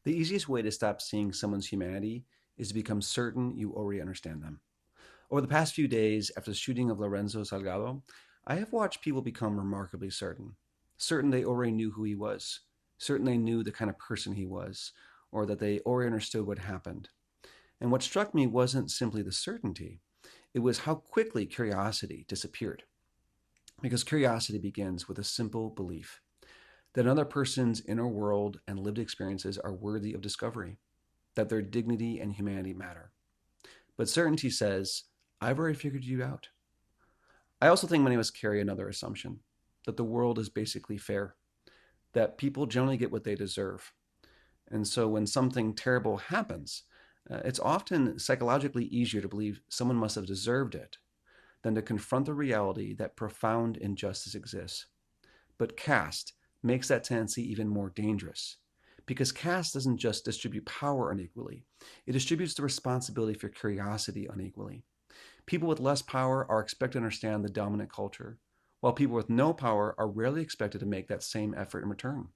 The easiest way to stop seeing someone's humanity is to become certain you already understand them. Over the past few days, after the shooting of Lorenzo Salgado, I have watched people become remarkably certain. Certain they already knew who he was, certain they knew the kind of person he was, or that they already understood what happened. And what struck me wasn't simply the certainty, it was how quickly curiosity disappeared. Because curiosity begins with a simple belief that another person's inner world and lived experiences are worthy of discovery, that their dignity and humanity matter. But certainty says, I've already figured you out. I also think many of us carry another assumption that the world is basically fair, that people generally get what they deserve. And so when something terrible happens, it's often psychologically easier to believe someone must have deserved it than to confront the reality that profound injustice exists. But caste makes that tendency even more dangerous because caste doesn't just distribute power unequally, it distributes the responsibility for curiosity unequally. People with less power are expected to understand the dominant culture, while people with no power are rarely expected to make that same effort in return.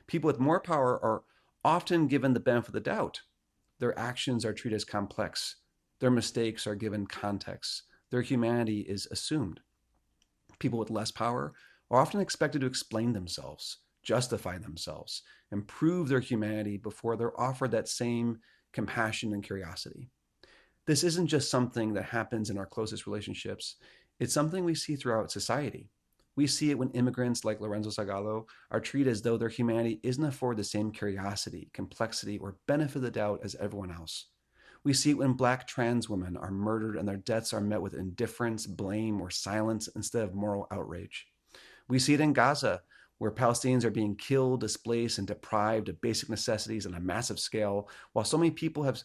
People with more power are often given the benefit of the doubt. Their actions are treated as complex, their mistakes are given context, their humanity is assumed. People with less power are often expected to explain themselves, justify themselves, and prove their humanity before they're offered that same compassion and curiosity. This isn't just something that happens in our closest relationships, it's something we see throughout society. We see it when immigrants like Lorenzo Salgado are treated as though their humanity isn't afforded the same curiosity, complexity, or benefit of the doubt as everyone else. We see it when Black trans women are murdered and their deaths are met with indifference, blame, or silence instead of moral outrage. We see it in Gaza, where Palestinians are being killed, displaced, and deprived of basic necessities on a massive scale, while so many people have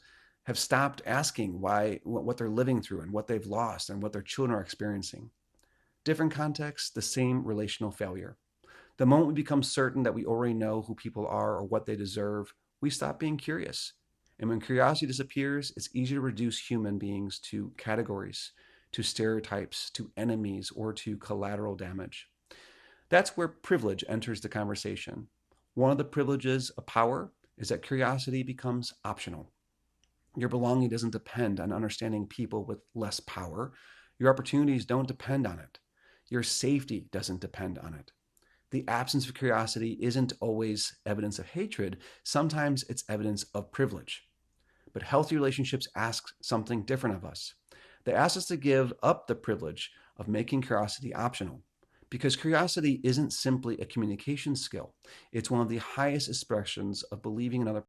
stopped asking why what they're living through and what they've lost and what their children are experiencing. Different contexts, the same relational failure. The moment we become certain that we already know who people are or what they deserve, we stop being curious. And when curiosity disappears, it's easier to reduce human beings to categories, to stereotypes, to enemies, or to collateral damage. That's where privilege enters the conversation. One of the privileges of power is that curiosity becomes optional. Your belonging doesn't depend on understanding people with less power. Your opportunities don't depend on it. Your safety doesn't depend on it. The absence of curiosity isn't always evidence of hatred. Sometimes it's evidence of privilege. But healthy relationships ask something different of us. They ask us to give up the privilege of making curiosity optional. Because curiosity isn't simply a communication skill, it's one of the highest expressions of believing another